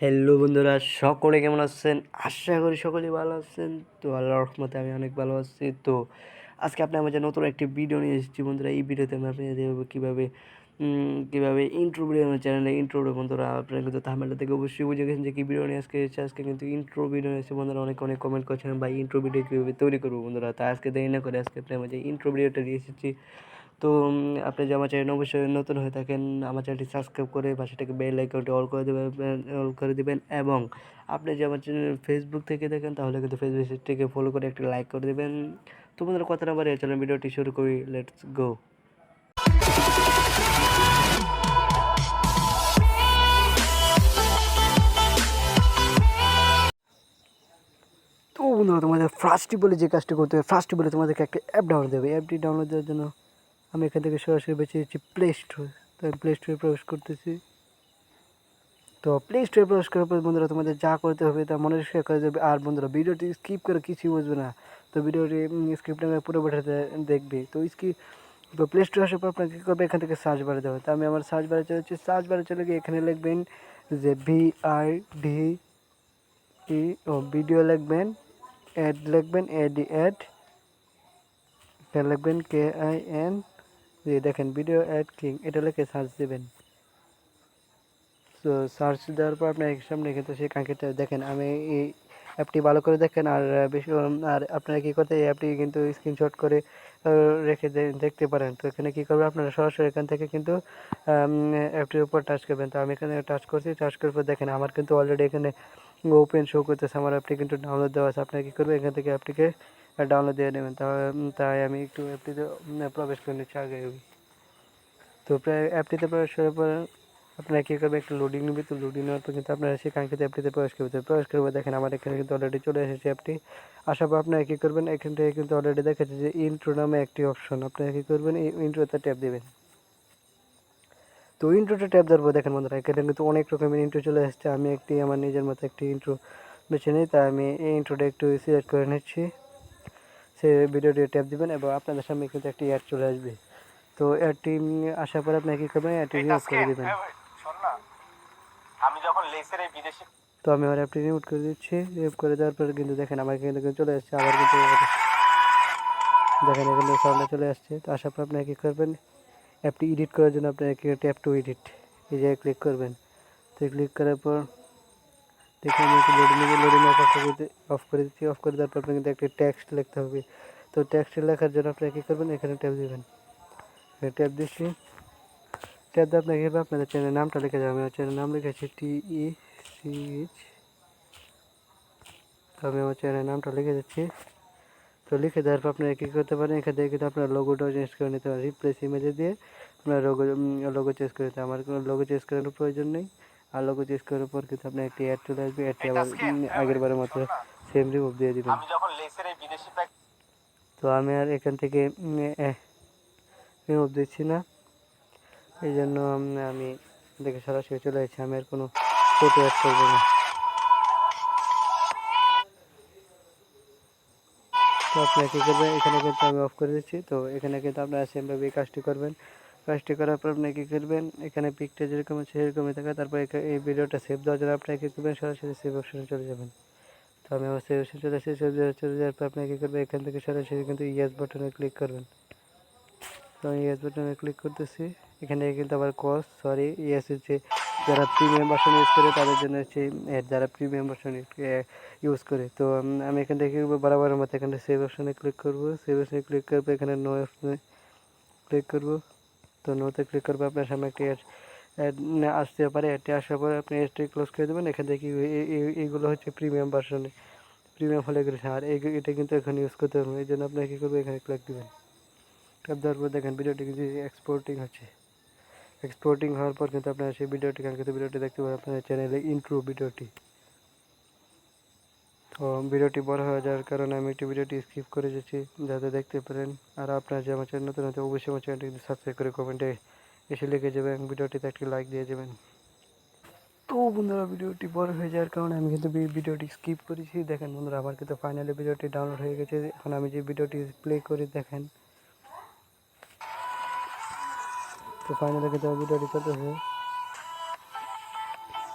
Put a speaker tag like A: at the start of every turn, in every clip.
A: Hello বন্ধুরা, সকলে কেমন আছেন? আশা করি সকলেই ভালো আছেন। তো আল্লাহর রহমতে আমি অনেক ভালো আছি। তো আজকে আপনি আমার নতুন একটি ভিডিও নিয়ে এসেছি বন্ধুরা। এই ভিডিওতে আমি আপনাদের দেখাবো কীভাবে ইন্ট্রো ভিডিও আমার চ্যানেলে ইন্ট্রো বন্ধুরা। আপনারা কিন্তু থাম্বনেল থেকে অবশ্যই বুঝে গেছেন যে কী ভিডিও নিয়ে আজকে এসেছে। আজকে কিন্তু ইন্ট্রো ভিডিও এসেছে বন্ধুরা। অনেক কমেন্ট করছেন ভাই ইন্ট্রো ভিডিও কীভাবে তৈরি করবো বন্ধুরা। তা আজকে দেরি না করে আজকে আপনি আমার ইন্ট্রো ভিডিওটা নিয়ে এসেছি। তো আপনি যে আমার চ্যানেল অবশ্যই নতুন হয়ে থাকেন, আমার চ্যানেলটি সাবস্ক্রাইব করে পাশেটাকে বেল আইকনটি অল করে দেবেন এবং আপনি যে আমার চ্যানেল ফেসবুক থেকে দেখেন তাহলে কিন্তু ফেসবুক পেজটিকে ফলো করে একটি লাইক করে দেবেন। তো বন্ধুরা কথা না বাড়িয়ে চলেন ভিডিওটি শুরু করি। Let's go. তো বন্ধুরা তোমাদের ফার্স্টই বলে যে কাজটি করতে হবে, ফার্স্টই বলে তোমাদেরকে একটা অ্যাপ ডাউনলোড দেবে। অ্যাপটি ডাউনলোড দেওয়ার জন্য আমি এখান থেকে সরাসরি বেছে নিচ্ছি প্লে স্টোর। তো আমি প্লে স্টোরে প্রবেশ করতেছি। তো প্লে স্টোরে প্রবেশ করার পর বন্ধুরা তোমাদের যা করতে হবে তা মনে শেয়ার করে দেবে। আর বন্ধুরা ভিডিওটি স্কিপ করে কিছুই বুঝবে না, তো ভিডিওটি স্কিপ না করে পুরো বসাতে দেখবে। তো প্লে স্টোরে আসার পর আপনাকে কী করবে, এখান থেকে সার্চ বারে দেবে। তো আমি আমার সার্চ বারে চলেছি। সার্চ বারে চলে গিয়ে এখানে লিখবেন যে ভিডিও লিখবেন, অ্যাড লিখবেন, অ্যাড এখানে লিখবেন KIN, দেখেন ভিডিও অ্যাড কিং, এটা লিখে সার্চ দেবেন। তো সার্চ দেওয়ার পর আপনার সামনে কিন্তু সেই কাঙ্ক্ষিত দেখেন। আমি এই অ্যাপটি ভালো করে দেখেন আর আর আপনারা কী করতে এই অ্যাপটি কিন্তু স্ক্রিনশট করে রেখে দেখতে পারেন। তো এখানে কী করবেন, আপনারা সরাসরি এখান থেকে কিন্তু অ্যাপটির উপর টাচ করবেন। তো আমি এখানে টাচ করছি। টাচ করার পর দেখেন আমার কিন্তু অলরেডি এখানে ওপেন শো করতেছে, আমার অ্যাপটি কিন্তু ডাউনলোড দেওয়া আছে। আপনারা কী করবেন, এখান থেকে অ্যাপটিকে ডাউনলোড দিয়ে নেবেন। তাই আমি একটু অ্যাপটিতে প্রবেশ করে নিচ্ছি আগে। তো প্রায় অ্যাপটিতে প্রবেশ করার পর আপনারা কী করবেন, একটু লোডিং নেবে। তো লোডিং নেওয়ার পর কিন্তু আপনারা সেই কাঙ্ক্ষিত অ্যাপটিতে প্রবেশ করবে। প্রবেশ করবে দেখেন আমার এখানে কিন্তু অলরেডি চলে এসেছে অ্যাপটি। আসার পর আপনারা কী করবেন, এখান থেকে কিন্তু অলরেডি দেখাচ্ছে যে ইন্ট্রো নামে একটি অপশন। আপনারা কী করবেন, এই ইন্ট্রোতে ট্যাপ দেবেন। তো ইন্ট্রোতে ট্যাপ দেওয়ার পর দেখেন বন্ধুরা এখানে কিন্তু অনেক রকমের ইন্ট্রো চলে আসছে। আমি আমার নিজের মতো একটি ইন্ট্রো বেছে নিই। তাই আমি এই ইন্ট্রোটা একটু সিলেক্ট করে নিচ্ছি। সেই ভিডিওটি ট্যাপ দেবেন এবং আপনাদের সামনে কিন্তু একটি অ্যাড চলে আসবে। তো অ্যাডটি আসার পর আপনি কী করবেন, অ্যাডটি রিমুভ করে দেবেন। তো আমি আমার অ্যাপটি রিমুভ করে দিচ্ছি। রিমুভ করে দেওয়ার পর কিন্তু দেখেন আমার কিন্তু চলে আসছে। আবার কিন্তু দেখেন এখানে সাউন্ডে চলে আসছে। তো আসার পর আপনারা কী করবেন, অ্যাপটি এডিট করার জন্য আপনারা ট্যাপ টু এডিট এই জায়গায় ক্লিক করবেন। তো ক্লিক করার পর দেখুন আমি একটু লোডিং অফ করে দিচ্ছি। অফ করে দেওয়ার পর আপনার কিন্তু একটি টেক্সট লিখতে হবে। তো টেক্সট লেখার জন্য আপনারা কী করবেন, এখানে ট্যাপ দেবেন। ট্যাপ দিচ্ছি। ট্যাপ দিয়ে আপনাকে আপনাদের চ্যানেলের নামটা লিখে যাবে। আমি চ্যানেলের নাম লিখেছি TECH। তো আমি আমার চ্যানেলের নামটা লিখে দিচ্ছি। তো লিখে দেওয়ার পর আপনারা কী করতে পারেন, এখান থেকে কিন্তু আপনার লোগোটাও চেঞ্জ করে নিতে পারেন। রিপ্লেস ইমেজে দিয়ে আপনার লোগো চেঞ্জ করে নিতে। আমার কোনো লোগো চেঞ্জ করানোর প্রয়োজন নেই। আর লোগো চেঞ্জ করার পর কিন্তু আপনার একটি অ্যাড চলে আসবে। অ্যাডটি আবার আগের বারের মতো সেম রিমুভ দিয়ে দেবেন। তো আমি আর এখান থেকে রিমুভ দিচ্ছি না, এই জন্য আমি দেখে সরাসরি চলে যাচ্ছি। আমি আর কোনো ফটো অ্যাড করবো না। তো আপনারা কী করবেন, এখানে কিন্তু আমি অফ করে দিচ্ছি। তো এখানে কিন্তু আপনারা সেমভাবে এই কাজটি করবেন। কাজটি করার পর আপনি কী করবেন, এখানে পিকটা যেরকম আছে সেরকমই থাকে। তারপর এই ভিডিওটা সেভ দেওয়ার জন্য আপনারা কী করবেন, সরাসরি সেভ অপশনে চলে যাবেন। তো আমি আমার সেভ অপশনে চলে এসেছি। চলে যাওয়ার পর আপনি কী করবেন, এখান থেকে সরাসরি কিন্তু ইয়েস বাটনে ক্লিক করবেন। তো আমি ইয়েস বাটনে ক্লিক করতেছি। এখানে কিন্তু আবার ইয়েস হচ্ছে যারা প্রিমিয়াম ভার্সন ইউজ করে তাদের জন্য হচ্ছে যারা প্রিমিয়াম ভার্সন ইউজ করে। তো আমি এখান থেকে বরাবরের মতো এখানে সেভ অপশনে ক্লিক করবো। সেভ অপশনে ক্লিক করবো, এখানে নো অপশনে ক্লিক করবো। তো নোতে ক্লিক করবো, আপনার সামনে একটি অ্যাড আসতে পারে। অ্যাডটি আসার পরে আপনি অ্যাডটি ক্লোজ করে দেবেন। এখান থেকে এইগুলো হচ্ছে প্রিমিয়াম ভার্সনে, প্রিমিয়াম হলে গেছে। আর এটা কিন্তু এখন ইউজ করতে হবে, এই জন্য আপনার কী করবো, এখানে ক্লিক দেবেন। ট্যাপ দেওয়ার পর দেখেন ভিডিওটি কিন্তু এক্সপোর্টিং হচ্ছে। এক্সপোর্টিং হওয়ার পর কিন্তু আপনারা সেই কাঙ্ক্ষিত ভিডিওটি দেখতে পাবেন আপনার চ্যানেলে ইন্ট্রো ভিডিওটি। তো ভিডিওটি বড় হয়ে যাওয়ার কারণে আমি একটি ভিডিওটি স্কিপ করে যাচ্ছি যাতে দেখতে পারেন। আর আপনারা যে আমার চ্যানেল নতুন হতে অবশ্যই আমার চ্যানেলটি কিন্তু সাবস্ক্রাইব করে কমেন্টে এসে লিখে যাবেন, ভিডিওটিতে একটি লাইক দিয়ে যাবেন। তো বন্ধুরা ভিডিওটি বড় হয়ে যাওয়ার কারণে আমি কিন্তু ভিডিওটি স্কিপ করেছি। দেখেন বন্ধুরা আমার কিন্তু ফাইনালি ভিডিওটি ডাউনলোড হয়ে গেছে। এখন আমি যে ভিডিওটি প্লে করে দেখেন, তো ফাইনালি কিন্তু ভিডিওটি চলতেছে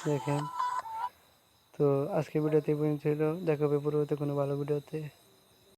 A: দেখেন। তো আজকের ভিডিওতে এই পর্যন্ত ছিল, দেখা হবে পরবর্তী কোনো ভালো ভিডিওতে।